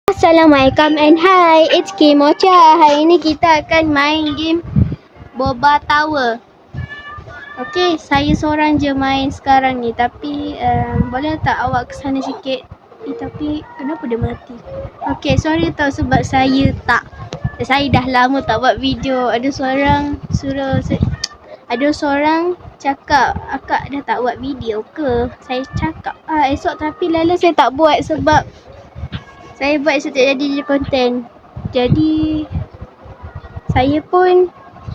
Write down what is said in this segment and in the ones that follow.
Assalamualaikum and hi, it's Kim Mocha. Hari ini kita akan main game Boba Tower. Okay, saya seorang je main sekarang ni. Tapi boleh tak awak kesana sikit? Tapi kenapa dia mati? Okay, sorry tau sebab saya dah lama tak buat video. Ada seorang cakap, akak dah tak buat video ke? Saya cakap esok, tapi lala saya tak buat sebab saya buat setiap jadi konten. Jadi saya pun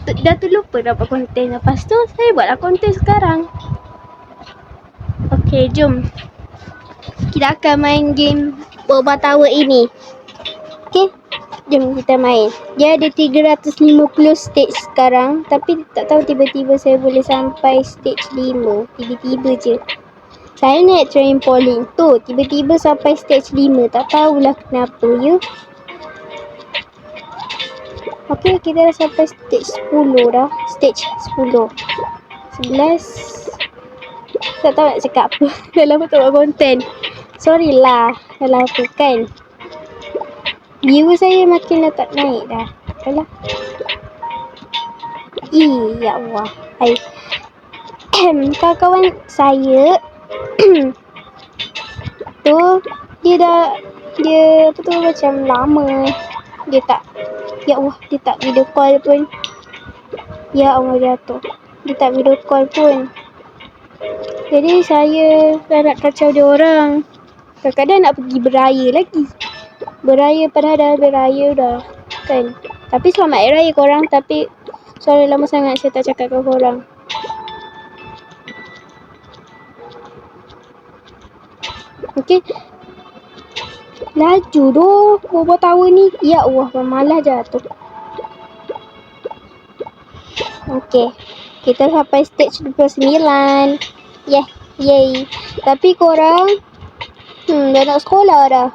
dah terlupa nak buat konten. Lepas tu saya buatlah konten sekarang. Okay, jom kita akan main game Boba Tower ini. Okay, jom kita main. Dia ada 350 stage sekarang, tapi tak tahu tiba-tiba saya boleh sampai stage 5. Tiba-tiba je saya naik trampolin tu, tiba-tiba sampai stage 5. Tak tahulah kenapa ya. Okay, kita dah sampai stage 10 dah. Stage 10 11. Tak tahu nak cakap apa. Dah lama tak buat konten. Sorry lah kalau apa kan. Viewer saya makin dah tak naik dah. Alah. Ya Allah. Hai. Kawan-kawan saya tu dia macam lama dia tak, ya Allah, dia tak video call pun. Ya Allah, jatuh. Dia tak video call pun. Jadi saya dah nak kacau dia orang. Kadang-kadang nak pergi beraya lagi. Beraya padahal dah beraya dah kan. Tapi selamat hari raya korang. Tapi soalnya lama sangat saya tak cakap ke korang. Okay, laju doh Boba Tower ni. Ya Allah, malah jatuh. Okay, kita sampai stage 29. Yay. Tapi korang dah nak sekolah dah.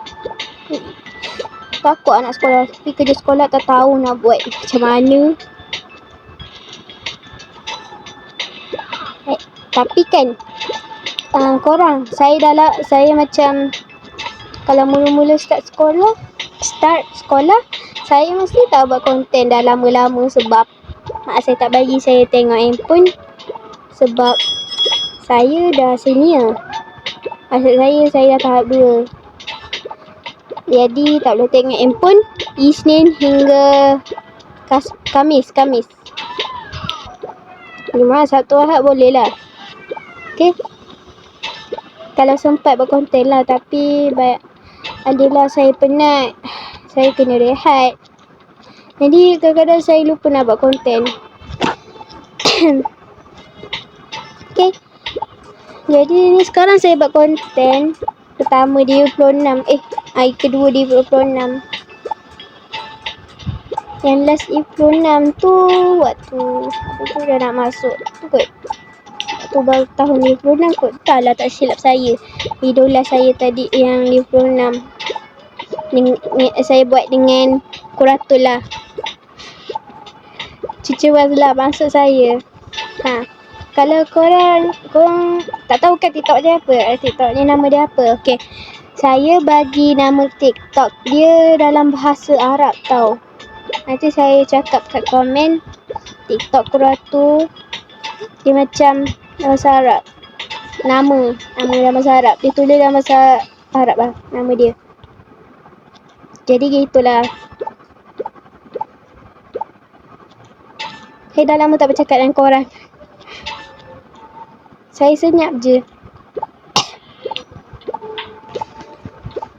Takut anak sekolah. Tapi kerja sekolah tak tahu nak buat macam mana. Tapi kan korang, saya macam kalau mula-mula start sekolah, saya mesti tak buat konten dah lama-lama sebab mak saya tak bagi saya tengok handphone sebab saya dah senior. Maksud saya dah tahap 2. Jadi tak boleh tengok handphone Isnin hingga Kamis. Cuma Sabtu Ahad boleh lah. Okay, kalau sempat buat konten lah. Tapi adalah saya penat, saya kena rehat. Jadi kadang-kadang saya lupa nak buat konten. Okay, jadi ni sekarang saya buat konten pertama di 26. Hari kedua di 26. Yang last 26 tu waktu tu dah nak masuk tu kot. Tu baru tahun 26 kot. Tak silap saya. Idola saya tadi yang 26. Saya buat dengan kuratul lah. Cucu lah maksud saya. Kalau korang tak tahu kan TikTok dia apa? TikTok ni nama dia apa? Okay, saya bagi nama TikTok dia dalam bahasa Arab tau. Nanti saya cakap kat komen. TikTok kuratul dia macam bahasa Arab. Nama dalam bahasa Arab. Dia tulis dalam bahasa Arab lah nama dia. Jadi gitulah. Saya dah lama tak bercakap dengan korang. Saya senyap je.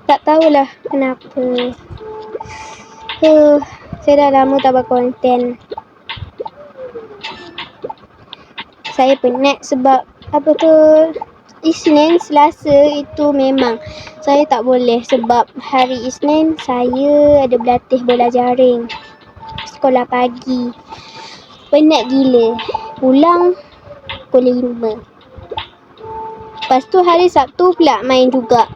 Tak tahulah kenapa. Saya dah lama tak buat konten. Saya penat sebab Isnin, Selasa itu memang saya tak boleh sebab hari Isnin saya ada berlatih bola jaring. Sekolah pagi. Penat gila. Pulang pukul 5. Lepas tu hari Sabtu pula main juga.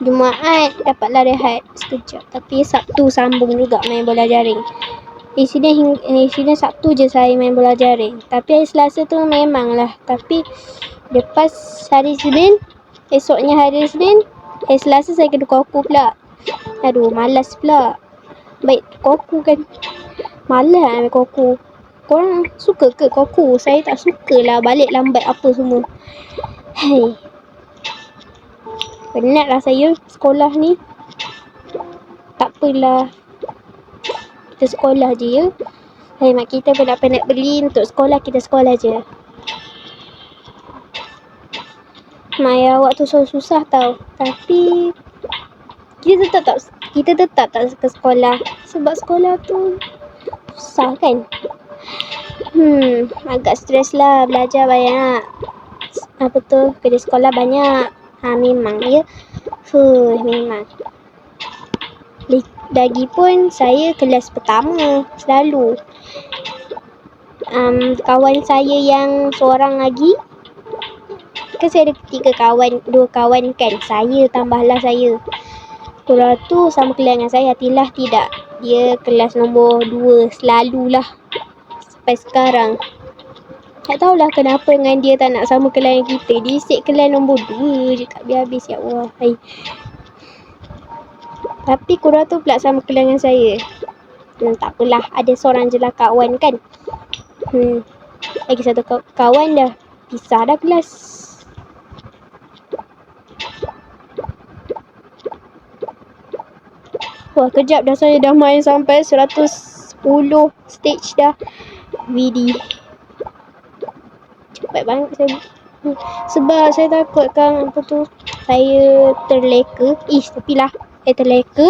Jumaat dapatlah rehat sekejap. Tapi Sabtu sambung juga main bola jaring. Isnin Sabtu je saya main bola jaring. Tapi hari Selasa tu memanglah. Tapi lepas hari Senin, esoknya hari Senin, hari Selasa saya kena kuku pula. Aduh, malas pula. Baik koku kan. Malas nak ambil koku. Korang suka ke koku? Saya tak sukalah balik lambat apa semua. Hai. Penatlah saya sekolah ni. Tak apalah. Kita sekolah je ya. Hai, mak kita pun tak penat beli untuk sekolah, kita sekolah je. Maya awak tu susah tau. Tapi kita tetap tak suka sekolah. Sebab sekolah tu susah kan. Agak stres lah, belajar banyak. Apa tu, kerja sekolah banyak. Memang ya. Memang. Lagipun saya kelas pertama selalu. Kawan saya yang seorang lagi, kan saya ada 2 kawan kan. Saya tambahlah saya. Korang tu sama kelas dengan saya. Atilah tidak. Dia kelas nombor 2 selalulah. Sampai sekarang. Tak tahulah kenapa dengan dia tak nak sama kelas dengan kita. Dia set kelas nombor 2 je tak habis-habis. Ya Allah. Hai. Tapi korang tu pula sama kelas dengan saya. Tak apalah. Ada seorang je lah kawan kan. Lagi satu kawan dah pisah dah kelas. Wah, kejap dah saya dah main sampai 110 stage dah. VD. Cepat banget saya. Sebab saya takut kan apa tu, saya terleka. Tapi lah saya terleka.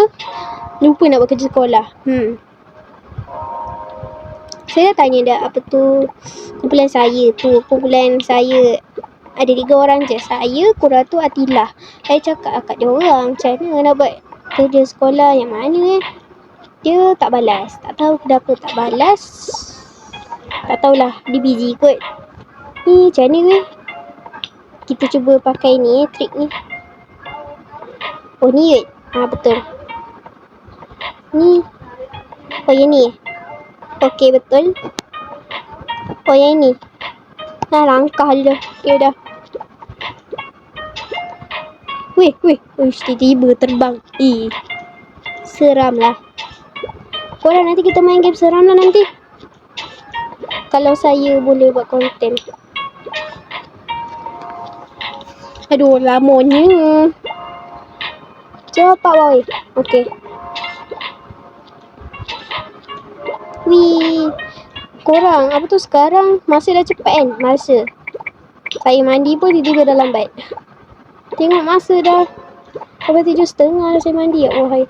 Lupa nak buat kerja sekolah. Saya dah tanya dah apa tu, kumpulan saya ada 3 orang je. Saya, korang tu, Atilah. Saya cakap kat dia orang, macam mana nak buat kerja sekolah yang mana dia tak balas. Tak tahu kenapa tak balas. Tak tahulah, dia busy kot. Ni macam mana ke? Kita cuba pakai ni, trik ni. Oh ni kot. Betul. Ni. Oh yang ni. Okey betul. Oh yang ni. Langkah je dah. Okay dah. Weh. Tiba-tiba terbang. Seram lah. Korang nanti kita main game seram lah nanti. Kalau saya boleh buat konten. Aduh, lamanya. Cepat boy. Okey. Wih. Korang, apa tu sekarang masa dah cepat kan? Masa. Saya mandi pun tiba-tiba dah lambat. Tengok masa dah. Sampai 7.30 dah saya mandi. Ya Allah.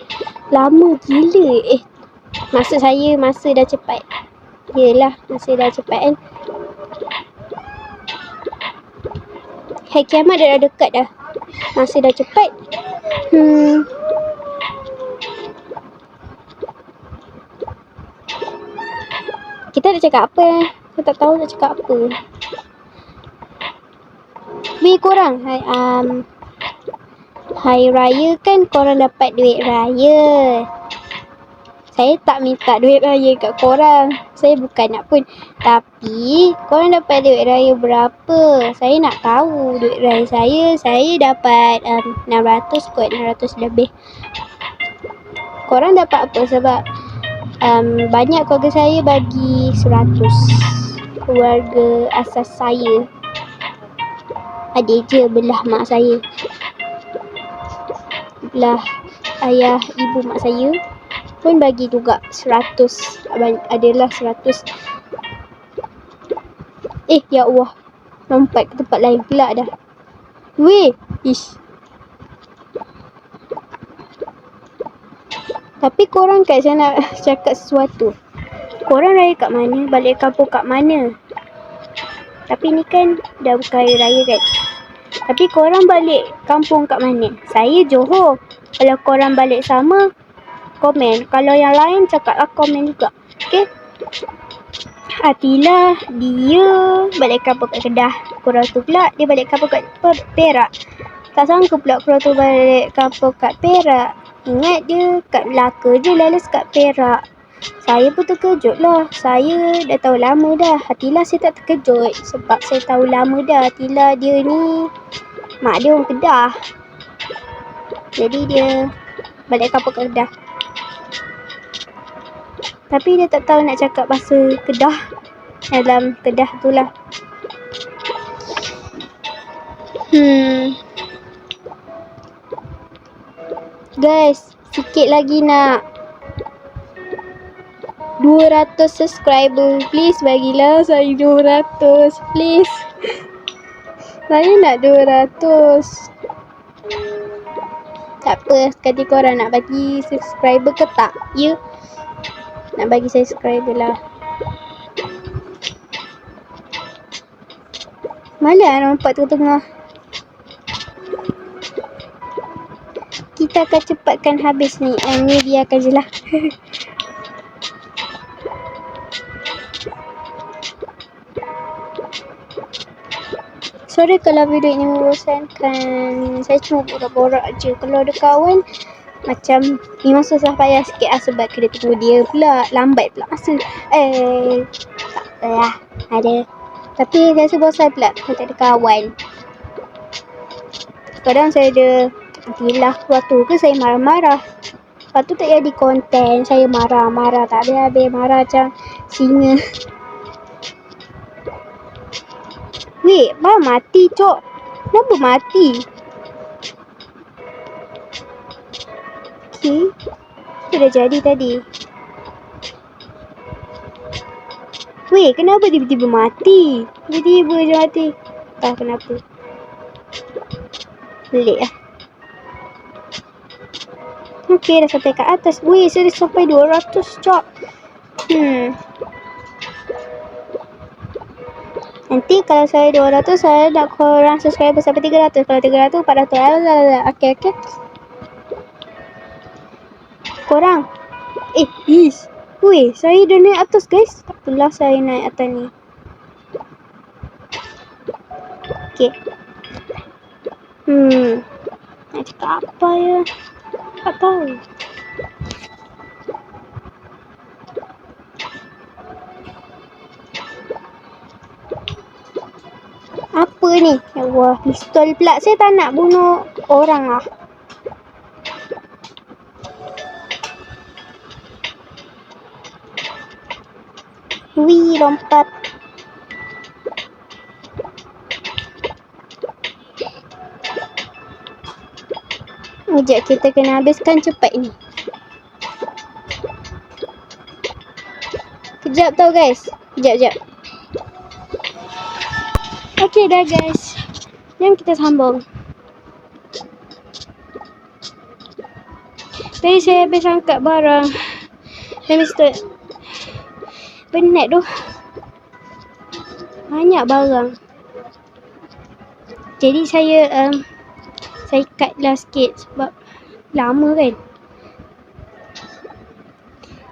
Lama gila. Masa dah cepat. Yelah, masa dah cepat kan. Hari kiamat dah dekat dah. Masa dah cepat. Kita nak cakap apa? Saya tak tahu nak cakap apa. Weh korang, hari raya kan korang dapat duit raya. Saya tak minta duit raya kat korang. Saya bukan nak pun. Tapi korang dapat duit raya berapa? Saya nak tahu duit raya saya. Saya dapat 600 kot, 600 lebih. Korang dapat apa? Sebab banyak keluarga saya bagi 100. Keluarga asas saya. Adik je belah mak saya. Belah ayah ibu mak saya pun bagi juga 100. Adalah 100. Ya Allah. Lompat ke tempat lain pula dah. Weh. Tapi korang kat saya nak cakap sesuatu. Korang raya kat mana? Balik kampung kat mana? Tapi ni kan dah bukan hari raya kan. Tapi korang balik kampung kat mana? Saya Johor. Kalau korang balik sama, komen. Kalau yang lain cakaplah komen juga. Okay? Atilah dia balik kampung kat Kedah. Korang tu pula dia balik kampung kat Perak. Tak sangka pula korang tu balik kampung kat Perak. Ingat dia kat Melaka je lalas kat Perak. Saya pun terkejut lah. Saya dah tahu lama dah. Atilah saya tak terkejut. Sebab saya tahu lama dah. Atilah dia ni mak dia orang Kedah. Jadi dia balik kampung Kedah. Tapi dia tak tahu nak cakap bahasa Kedah dalam Kedah tu lah. Guys, sikit lagi nak 200 subscriber. Please bagilah saya 200. Please. Saya nak 200. Tak apa, sekali korang nak bagi subscriber ke tak? Ya? Nak bagi saya subscriber lah. Malah nampak tengah-tengah. Kita akan cepatkan habis ni. Ni biarkan je lah. Sorry kalau video ini membosankan. Saya cuma borak-borak je. Kalau ada kawan, macam memang susah payah sikit lah sebab kena tunggu dia pula. Lambat pula masa. Tak apa lah. Ada. Tapi rasa bosan pula kalau tak ada kawan. Kadang saya ada, nantilah waktu ke saya marah-marah. Lepas tu tak jadi konten. Saya marah-marah. Tak habis-habis. Marah macam singa. Weh, bang mati cok. Kenapa mati? Okay. Itu dah jadi tadi. Weh, kenapa tiba-tiba mati? Tiba-tiba je mati. Tak kenapa. Pelik lah. Okay, dah sampai kat atas. Weh, saya dah sampai 200 cok. Nanti kalau saya 200, saya nak korang subscriber sampai 300. Kalau 300, 400. Okay. Korang. Ish. Weh, saya dah naik atas guys. Tak apalah saya naik atas ni. Okay. Nak cakap apa ya? Tak tahu. Apa ni? Ya Allah, pistol pula. Saya tak nak bunuh orang lah. Wih, lompat. Sekejap, kita kena habiskan cepat ni. Kejap tau guys. Kejap. Okay dah guys. Jom kita sambung. Tadi saya habis angkat barang. Habis tu penat tu. Banyak barang. Jadi saya cut lah sikit sebab lama kan.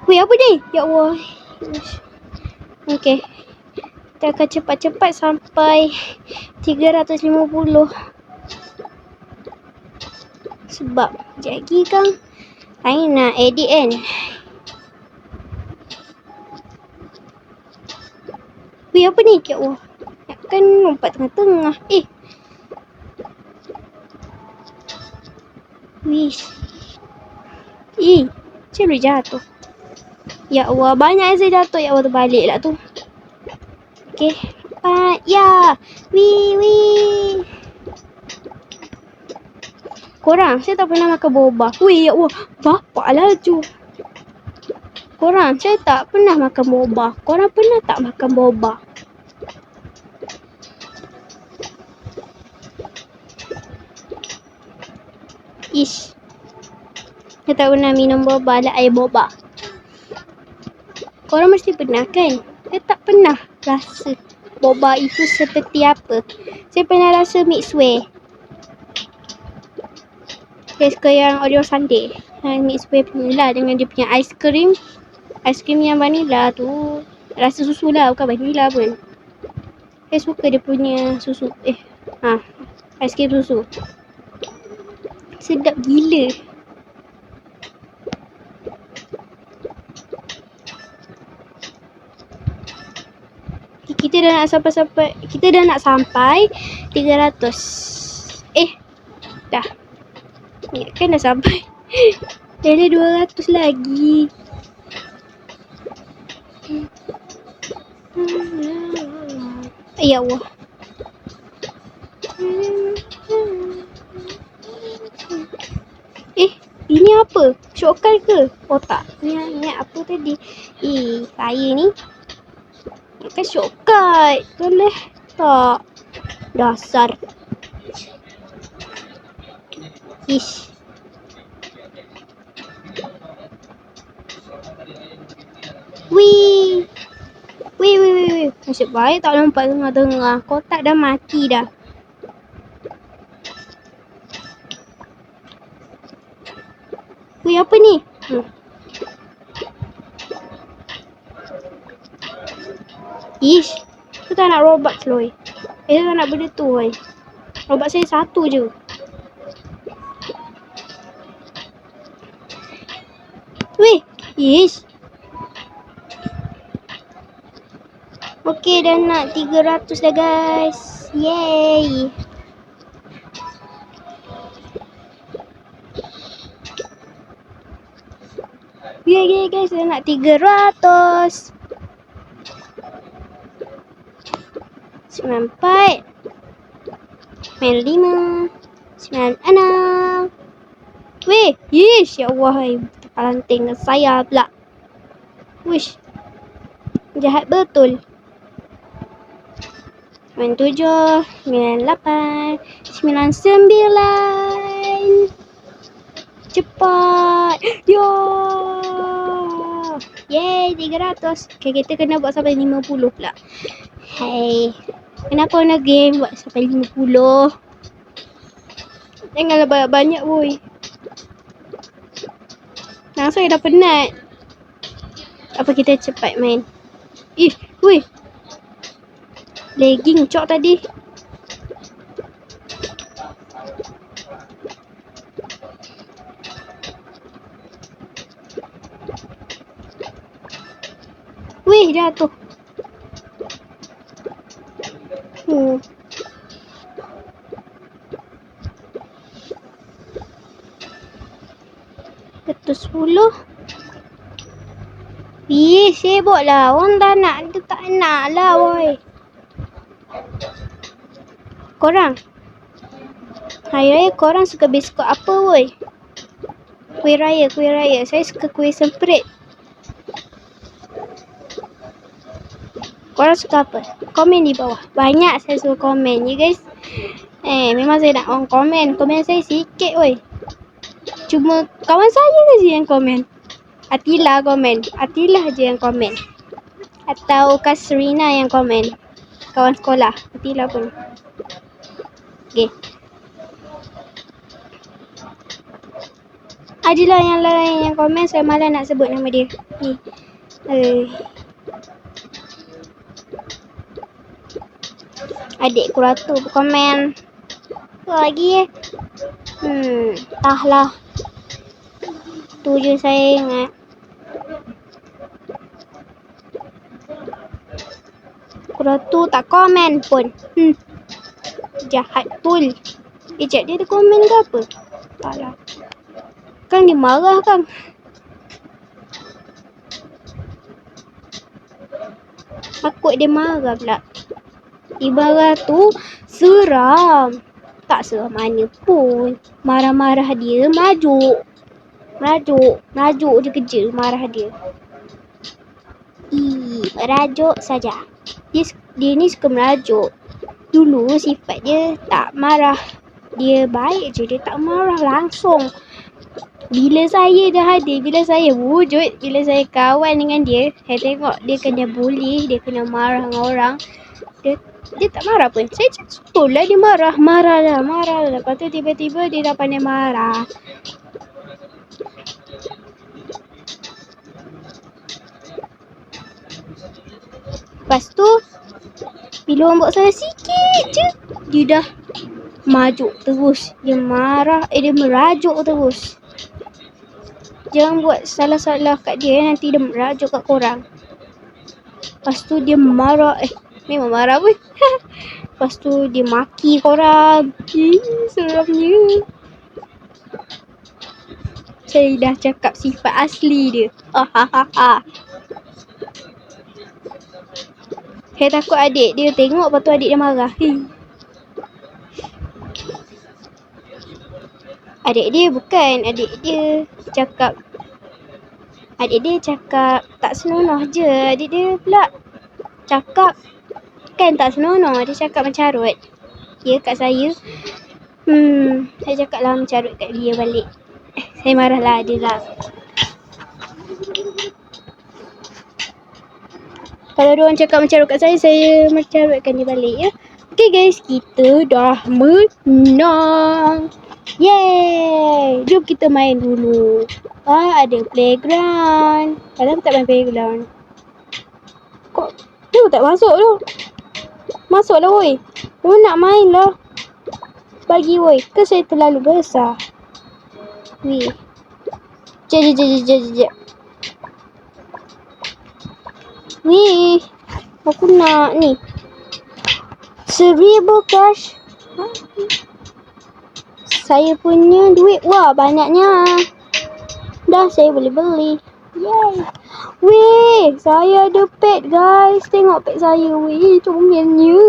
Weh, apa ni? Ya Allah. Okay. Kita akan cepat-cepat sampai 350. Sebab jadi kan saya nak edit kan. Weh, apa ni? Ya Allah. Kan lompat tengah-tengah. Wish. Macam boleh jatuh. Ya Allah, banyak yang saya jatuh. Ya Allah, terbalik lah tu. Okay. Ya. Wih. Korang, saya tak pernah makan boba. Wih, ya Allah. Bapak laju. Korang, saya tak pernah makan boba. Korang pernah tak makan boba? Ish. Saya tak pernah minum boba lah, air boba. Korang mesti pernah kan? Saya tak pernah rasa boba itu seperti apa. Saya pernah rasa Mixway. Saya suka yang Oreo Sundae. Mixway punya lah dengan dia punya ais krim. Ais krim yang vanilla tu. Rasa susu lah, bukan vanilla pun. Saya suka dia punya susu. Ais krim susu. Sedap gila. Kita dah nak sampai 300. Dah. Ya, kan dah sampai. Ada 200 lagi. Ya Allah. Ini apa? Shortcut ke? Oh tak. Ni apa tadi? Saya ni kan shortcut. Boleh tak? Dasar. Ish. Wih. Wih. Nasib baik tak lompat tengah-tengah. Kotak dah mati dah. Wih, apa ni? Ish. Aku tak nak robot loh. Tak nak benda tu. Robot saya satu je. Wih. Ish. Okey, dah nak 300 dah guys. Yay. Yay guys, dah nak 300. 94. 95. 96. Weh, yish, ya Allah. Terpalanting saya pula. Wish. Jahat betul. 97, 98, 99. Cepat. Yo. Yeay, 300. Okay, kita kena buat sampai 50 pula. Hey. Kenapa nak game buat sampai 50? Janganlah banyak-banyak boy. Saya dah penat. Apa kita cepat main? Wih. Lagging cok tadi. Wih, jatuh. Betul 10. Sibuk lah. Orang dah nak, dia tak nak lah boy. Korang? Hari Raya korang suka biskut apa boy? Kuih raya. Saya suka kuih semprit. Korang suka apa? Komen di bawah. Banyak saya suruh komen ya guys. Memang saya nak orang komen. Komen saya sikit woi. Cuma kawan saya je yang komen. Atila komen. Atila je yang komen. Atau Kasrina yang komen. Kawan sekolah. Atila pun. Okay. Adalah yang lain yang komen. Saya malah nak sebut nama dia. Ni. Adik Kuratu komen. Apa lagi entahlah. Tu je saya ingat. Kuratu tak komen pun. Jahat tul. Sekejap dia ada komen ke apa? Taklah. Kan dia marah kan? Takut dia marah pula. Ibarat tu seram. Tak seram mana pun. Marah-marah dia merajuk je kerja marah dia. Merajuk saja. Dia ni suka merajuk. Dulu sifat dia tak marah. Dia baik je, dia tak marah langsung. Bila saya dah hadir, bila saya wujud, bila saya kawan dengan dia, saya tengok dia kena bully, dia kena marah dengan orang. Dia tak marah pun. Saya betul lah dia marah lah. Lepas tu tiba-tiba dia dah pandai marah. Lepas tu bila orang buat salah sikit je, dia dah majuk terus. Dia marah, dia merajuk terus. Jangan buat salah-salah kat dia, nanti dia merajuk kat korang. Lepas tu dia marah, memang marah pun. Lepas tu dia maki korang. Seramnya. Saya dah cakap sifat asli dia. Saya takut adik dia tengok, lepas tu adik dia marah. Adik dia cakap tak senonoh je. Adik dia pula cakap kan tak senonoh. Dia cakap mencarut. Ya kat saya. Saya cakap lah mencarut kat dia balik. Saya marahlah dia lah. Kalau diorang cakap mencarut kat saya mencarutkan dia balik ya. Okay guys, kita dah menang. Yeay! Jom kita main dulu. Ada playground. Padahal tak main playground. Kok tu tak masuk tu? Masuklah woi. Lu nak main lah. Bagi woi. Ke saya terlalu besar? Weh. Jap. Weh. Aku nak ni. 1000 cash. Saya punya duit. Wah, banyaknya. Dah saya boleh beli. Yay. Weh, saya ada pet guys. Tengok pet saya. Weh, comelnya.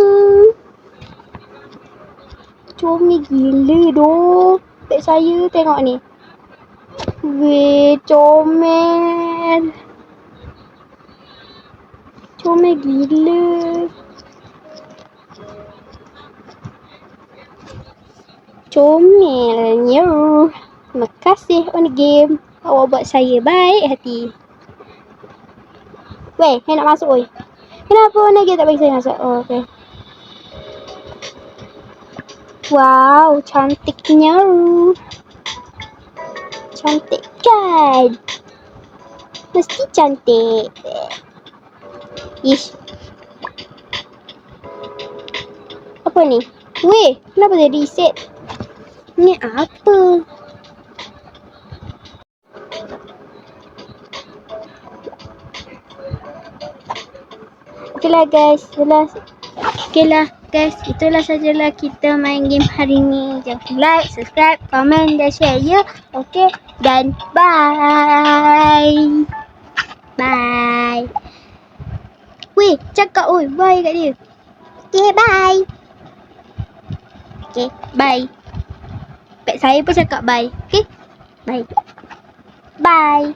Comel gila doh. Pet saya tengok ni. Weh, comel. Comel gila. Comelnya. Terima kasih on the game. Awak buat saya baik hati. Weh, saya nak masuk weh. Kenapa on the game tak bagi saya masuk? Oh, okay. Wow, cantiknya. Cantik kan? Mesti cantik. Ish. Apa ni? Weh, kenapa dia reset? Ni apa? Okeylah guys, itulah sajalah kita main game hari ni. Jangan like, subscribe, komen dan share ya. Okey, dan bye. Bye. Weh, cakap oi, bye kat dia. Okey, bye. Okey, bye. Pet saya pun cakap bye. Okey? Bye. Bye.